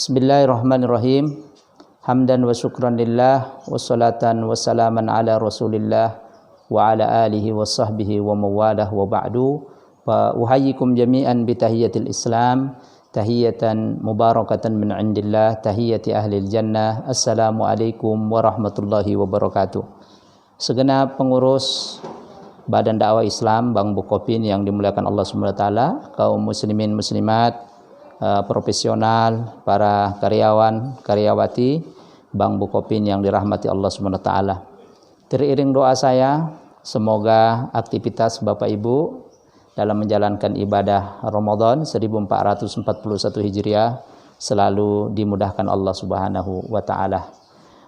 Bismillahirrahmanirrahim. Hamdan wa syukran lillah, wassalatan wassalaman ala rasulillah wa ala alihi wa sahbihi wa mawalah wa ba'du. Wa uhayyikum jami'an bitahiyatil islam, tahiyatan mubarakatan min indillah, tahiyati ahlil jannah. Assalamualaikum warahmatullahi wabarakatuh. Segenap pengurus Badan Dakwah Islam Bank Bukopin yang dimuliakan Allah SWT, kaum muslimin muslimat, profesional, para karyawan, karyawati Bank Bukopin yang dirahmati Allah SWT. Teriring doa saya, semoga aktivitas Bapak Ibu dalam menjalankan ibadah Ramadan 1441 Hijriah selalu dimudahkan Allah Subhanahu wa taala.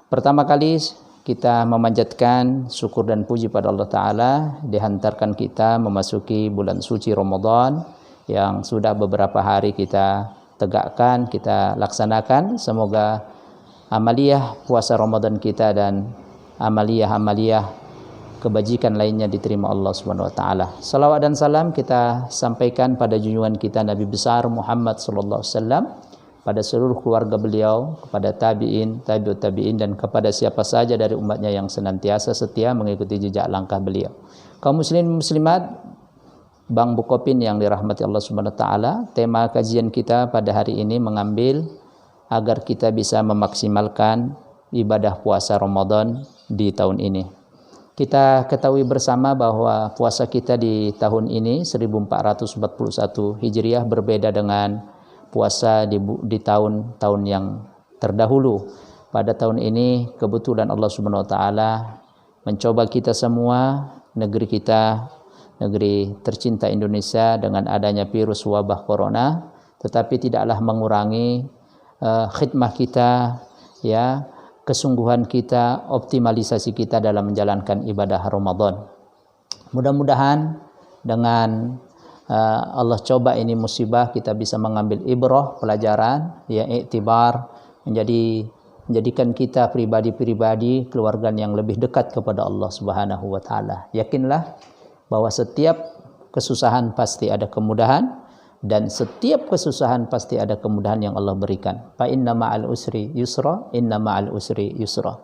Pertama kali kita memanjatkan syukur dan puji pada Allah Ta'ala, dihantarkan kita memasuki bulan suci Ramadan yang sudah beberapa hari kita tegakkan, kita laksanakan. Semoga amaliyah puasa Ramadan kita dan amaliyah kebajikan lainnya diterima Allah Subhanahu wa taala. Salawat dan salam kita sampaikan pada junjungan kita Nabi besar Muhammad sallallahu alaihi wasallam, pada seluruh keluarga beliau, kepada tabi'in, tabi'ut tabi'in, dan kepada siapa saja dari umatnya yang senantiasa setia mengikuti jejak langkah beliau. Kaum muslimin muslimat Bank Bukopin yang dirahmati Allah Subhanahu wa taala, tema kajian kita pada hari ini mengambil agar kita bisa memaksimalkan ibadah puasa Ramadan di tahun ini. Kita ketahui bersama bahwa puasa kita di tahun ini 1441 Hijriah berbeda dengan puasa di tahun-tahun yang terdahulu. Pada tahun ini kebetulan Allah Subhanahu wa taala mencoba kita semua, negeri kita, negeri tercinta Indonesia, dengan adanya virus wabah corona, tetapi tidaklah mengurangi khidmah kita, ya, kesungguhan kita, optimalisasi kita dalam menjalankan ibadah Ramadan. Mudah-mudahan dengan Allah coba ini musibah, kita bisa mengambil ibrah, pelajaran, ya, iktibar, menjadikan kita pribadi-pribadi, keluarga yang lebih dekat kepada Allah Subhanahu wa taala. Yakinlah bahwa setiap kesusahan pasti ada kemudahan, dan setiap kesusahan pasti ada kemudahan yang Allah berikan. Fa inna ma'al usri yusra, inna ma'al usri yusra.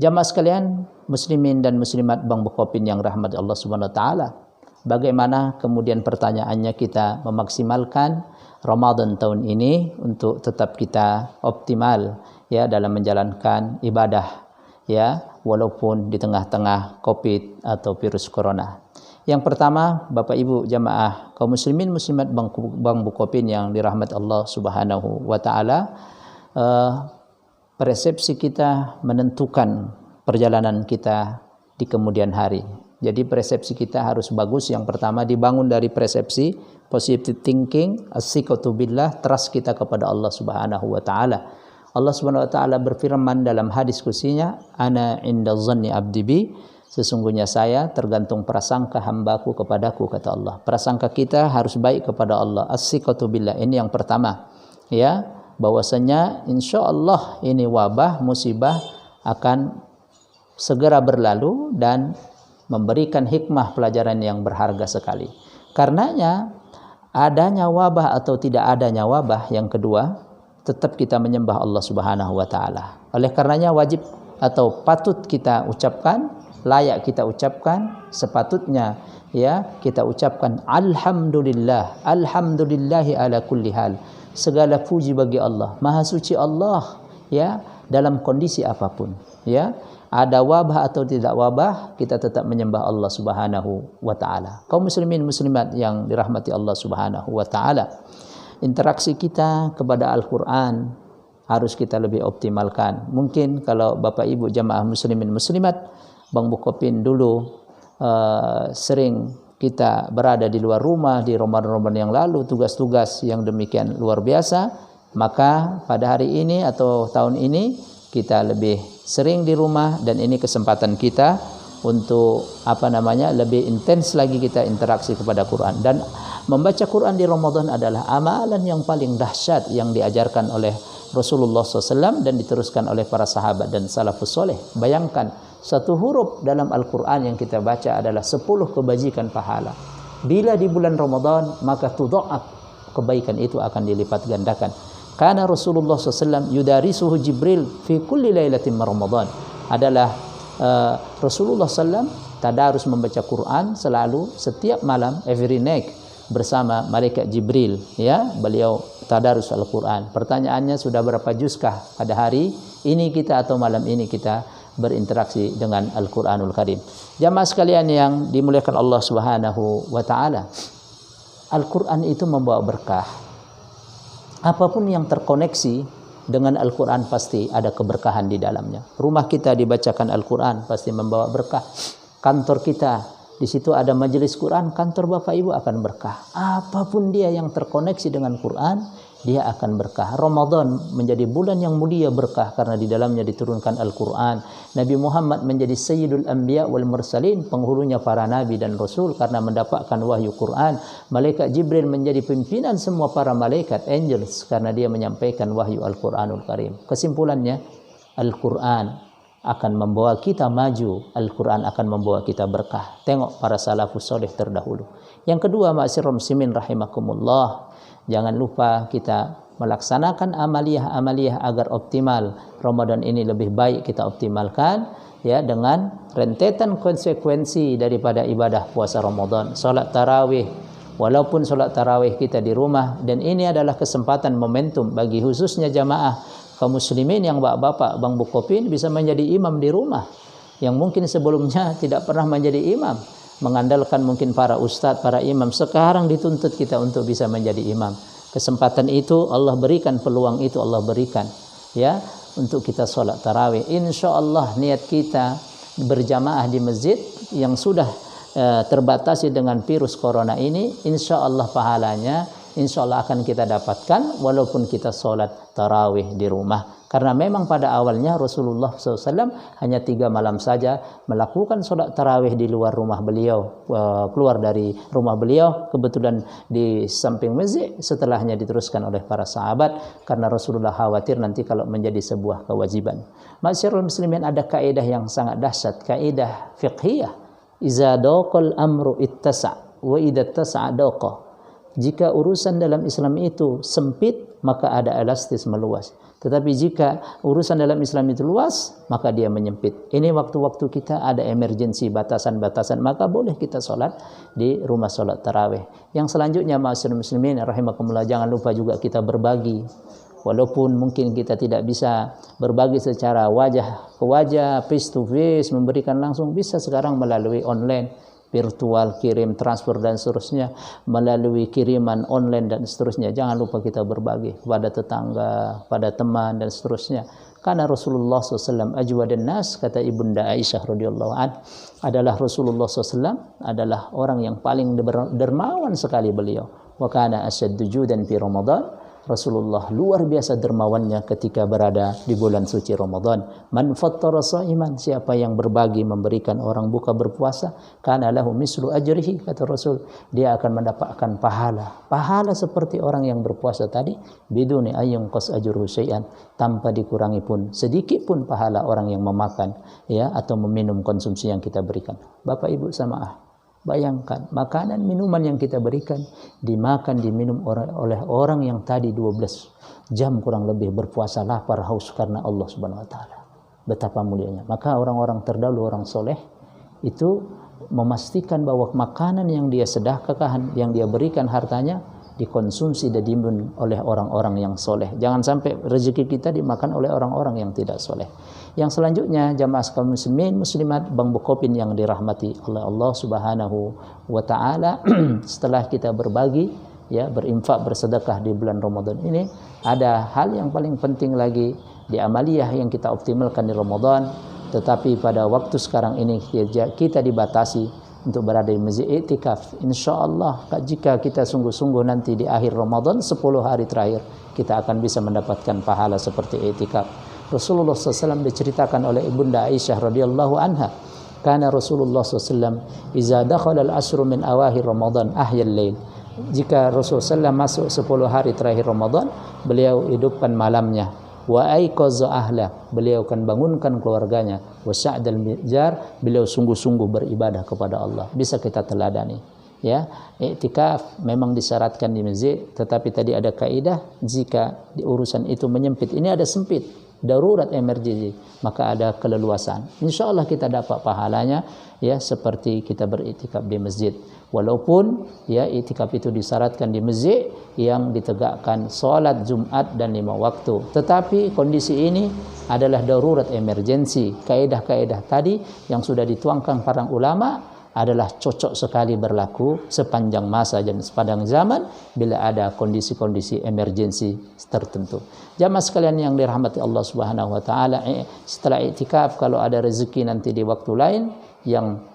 Jamaah sekalian, muslimin dan muslimat Bank Bukopin yang rahmat Allah Subhanahu wa taala, bagaimana kemudian pertanyaannya kita memaksimalkan Ramadan tahun ini untuk tetap kita optimal, ya, dalam menjalankan ibadah, ya, walaupun di tengah-tengah Covid atau virus corona. Yang pertama, Bapak Ibu jamaah kaum muslimin muslimat Bank Bukopin yang dirahmati Allah Subhanahu wa taala, persepsi kita menentukan perjalanan kita di kemudian hari. Jadi persepsi kita harus bagus. Yang pertama dibangun dari persepsi positive thinking, as-siqatu billah, trust kita kepada Allah Subhanahu wa taala. Allah Subhanahu wa taala berfirman dalam hadis qudsinya, ana inda dhanni abdi bi, sesungguhnya saya tergantung prasangka hambaku kepadaku, kata Allah. Prasangka kita harus baik kepada Allah. As-siqatu billah, ini yang pertama, ya, bahwasanya insyaallah ini wabah musibah akan segera berlalu dan memberikan hikmah pelajaran yang berharga sekali. Karenanya adanya wabah atau tidak adanya wabah, yang kedua tetap kita menyembah Allah Subhanahu wa taala. Oleh karenanya wajib atau patut kita ucapkan, layak kita ucapkan, sepatutnya, ya, kita ucapkan alhamdulillah, alhamdulillahi ala kulli hal. Segala puji bagi Allah, maha suci Allah, ya, dalam kondisi apapun, ya. Ada wabah atau tidak wabah, kita tetap menyembah Allah Subhanahu wa taala. Kaum muslimin muslimat yang dirahmati Allah Subhanahu wa taala, interaksi kita kepada Al-Qur'an harus kita lebih optimalkan. Mungkin kalau Bapak Ibu jamaah muslimin muslimat Bank Bukopin dulu sering kita berada di luar rumah di Ramadan-Ramadan yang lalu, tugas-tugas yang demikian luar biasa, maka pada hari ini atau tahun ini kita lebih sering di rumah, dan ini kesempatan kita untuk lebih intens lagi kita interaksi kepada Quran. Dan membaca Quran di Ramadan adalah amalan yang paling dahsyat yang diajarkan oleh Rasulullah SAW dan diteruskan oleh para sahabat dan salafus soleh. Bayangkan, satu huruf dalam Al-Quran yang kita baca adalah 10 kebajikan pahala. Bila di bulan Ramadan, maka tudha'af, kebaikan itu akan dilipat gandakan. Karena Rasulullah SAW yudarisuhu Jibril fi kulli lailatin Ramadan. Adalah Rasulullah SAW tadarus membaca Quran selalu setiap malam, every night, bersama malaikat Jibril. Ya, beliau tadarus Al-Quran. Pertanyaannya, sudah berapa juzkah pada hari ini kita atau malam ini kita berinteraksi dengan Al-Quranul Karim? Jamaah sekalian yang dimuliakan Allah Subhanahu wa taala, Al-Quran itu membawa berkah. Apapun yang terkoneksi dengan Al-Quran pasti ada keberkahan di dalamnya. Rumah kita dibacakan Al-Quran pasti membawa berkah. Kantor kita, di situ ada majelis Quran, kantor Bapak Ibu akan berkah. Apapun dia yang terkoneksi dengan Quran, dia akan berkah. Ramadan menjadi bulan yang mulia berkah karena di dalamnya diturunkan Al-Quran. Nabi Muhammad menjadi Sayyidul Anbiya wal Mursalin, penghulunya para nabi dan rasul karena mendapatkan wahyu Quran. Malaikat Jibril menjadi pimpinan semua para malaikat, angels, karena dia menyampaikan wahyu Al-Quranul Karim. Kesimpulannya, Al-Quran akan membawa kita maju, Al-Quran akan membawa kita berkah. Tengok para salafus soleh terdahulu. Yang kedua, ma'asyiral muslimin rahimakumullah, jangan lupa kita melaksanakan amaliyah agar optimal. Ramadan ini lebih baik kita optimalkan ya dengan rentetan konsekuensi daripada ibadah puasa Ramadan. Salat tarawih, walaupun salat tarawih kita di rumah, dan ini adalah kesempatan momentum bagi khususnya jamaah kaum muslimin yang bapak-bapak Bang Bukopin bisa menjadi imam di rumah, yang mungkin sebelumnya tidak pernah menjadi imam, mengandalkan mungkin para ustadz, para imam. Sekarang dituntut kita untuk bisa menjadi imam. Kesempatan itu Allah berikan, peluang itu Allah berikan ya untuk kita sholat tarawih. Insya Allah niat kita berjamaah di masjid yang sudah terbatasi dengan virus corona ini, insya Allah pahalanya insya Allah akan kita dapatkan walaupun kita sholat tarawih di rumah. Karena memang pada awalnya Rasulullah SAW hanya 3 malam saja melakukan sholat tarawih di luar rumah beliau, keluar dari rumah beliau, kebetulan di samping masjid, setelahnya diteruskan oleh para sahabat karena Rasulullah khawatir nanti kalau menjadi sebuah kewajiban. Ma'asyiral muslimin, ada kaidah yang sangat dahsyat, kaidah fiqhiyah, iza daqal amru ittasa' wa idza ittasa'a daqa. Jika urusan dalam Islam itu sempit, maka ada elastis meluas. Tetapi jika urusan dalam Islam itu luas, maka dia menyempit. Ini waktu-waktu kita ada emergensi, batasan-batasan, maka boleh kita sholat di rumah sholat tarawih. Yang selanjutnya, ma'asyiral muslimin rahimakumullah, jangan lupa juga kita berbagi. Walaupun mungkin kita tidak bisa berbagi secara wajah ke wajah, face to face, memberikan langsung, bisa sekarang melalui online, virtual, kirim, transfer dan seterusnya, melalui kiriman online dan seterusnya. Jangan lupa kita berbagi kepada tetangga, pada teman dan seterusnya. Karena Rasulullah SAW ajwadan nas, kata Ibunda Aisyah radhiyallahu an, adalah Rasulullah SAW adalah orang yang paling dermawan sekali beliau. Wa kana asyaddu judan fi Ramadan. Rasulullah luar biasa dermawannya ketika berada di bulan suci Ramadan. Man fattara sha'iman, siapa yang berbagi memberikan orang buka berpuasa, kana lahu mislu ajrihi, kata Rasul, dia akan mendapatkan pahala seperti orang yang berpuasa tadi, biduni ayyun qas ajruhu syai'an, tanpa dikurangi pun sedikit pun pahala orang yang memakan ya atau meminum konsumsi yang kita berikan. Bapak Ibu sama bayangkan, makanan minuman yang kita berikan dimakan, diminum oleh orang yang tadi 12 jam kurang lebih berpuasa, lapar, haus karena Allah Subhanahu wa taala. Betapa mulianya. Maka orang-orang terdahulu, orang soleh itu memastikan bahwa makanan yang dia sedekahkan, yang dia berikan hartanya, dikonsumsi dan diminum oleh orang-orang yang soleh. Jangan sampai rezeki kita dimakan oleh orang-orang yang tidak soleh. Yang selanjutnya, jamaah kaum muslimin muslimat Bang Bukopin yang dirahmati oleh Allah Subhanahu wa taala, setelah kita berbagi ya, berinfak, bersedekah di bulan Ramadan ini, ada hal yang paling penting lagi di amaliyah yang kita optimalkan di Ramadan. Tetapi pada waktu sekarang ini kita dibatasi untuk berada di masjid iktikaf. InsyaAllah jika kita sungguh-sungguh nanti di akhir Ramadan 10 hari terakhir, kita akan bisa mendapatkan pahala seperti iktikaf. Rasulullah SAW diceritakan oleh Ibunda Aisyah radhiyallahu anha, karena Rasulullah SAW iza dakhala al-ashru min awakhir Ramadan ahyal lail. Jika Rasulullah SAW masuk 10 hari terakhir Ramadan, beliau hidupkan malamnya. Wa aiqaza ahla, beliau akan bangunkan keluarganya. Wa sa'dal mijar, beliau sungguh-sungguh beribadah kepada Allah. Bisa kita teladani ya. Iktikaf memang disyaratkan di masjid, tetapi tadi ada kaidah jika di urusan itu menyempit, ini ada sempit, darurat emergensi, maka ada keleluasan. Insya Allah kita dapat pahalanya ya seperti kita beriktikaf di masjid. Walaupun ya iktikaf itu disyaratkan di masjid yang ditegakkan sholat Jumat dan 5 waktu. Tetapi kondisi ini adalah darurat emergensi. Kaidah-kaidah tadi yang sudah dituangkan para ulama adalah cocok sekali berlaku sepanjang masa dan sepanjang zaman bila ada kondisi-kondisi emergensi tertentu. Jamaah sekalian yang dirahmati Allah Subhanahu wa taala, setelah iktikaf kalau ada rezeki nanti di waktu lain yang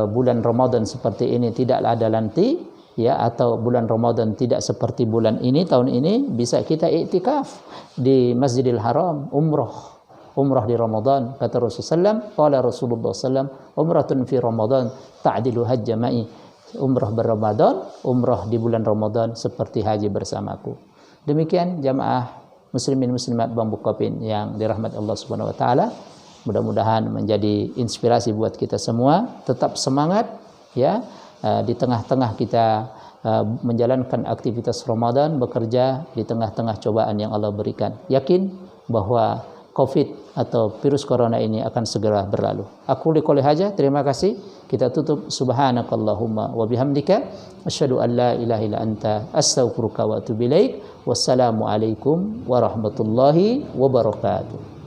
bulan Ramadan seperti ini tidak ada nanti ya, atau bulan Ramadan tidak seperti bulan ini tahun ini, bisa kita iktikaf di Masjidil Haram, umrah di Ramadan. Kata Rasulullah SAW, qala Rasulullah SAW, umratun fi Ramadan ta'dilu hajja ma'i. Umrah berramadan, umrah di bulan Ramadan seperti haji bersamaku. Demikian jamaah muslimin muslimat Bang Bukopin yang dirahmati Allah Subhanahu wa taala. Mudah-mudahan menjadi inspirasi buat kita semua, tetap semangat ya di tengah-tengah kita menjalankan aktivitas Ramadan, bekerja di tengah-tengah cobaan yang Allah berikan. Yakin bahwa COVID atau virus corona ini akan segera berlalu. Aku liqouli haja, terima kasih. Kita tutup subhanakallahumma wa bihamdika asyhadu an la ilaha illa anta astaghfiruka wa atubu ilaik. Wassalamu alaikum warahmatullahi wabarakatuh.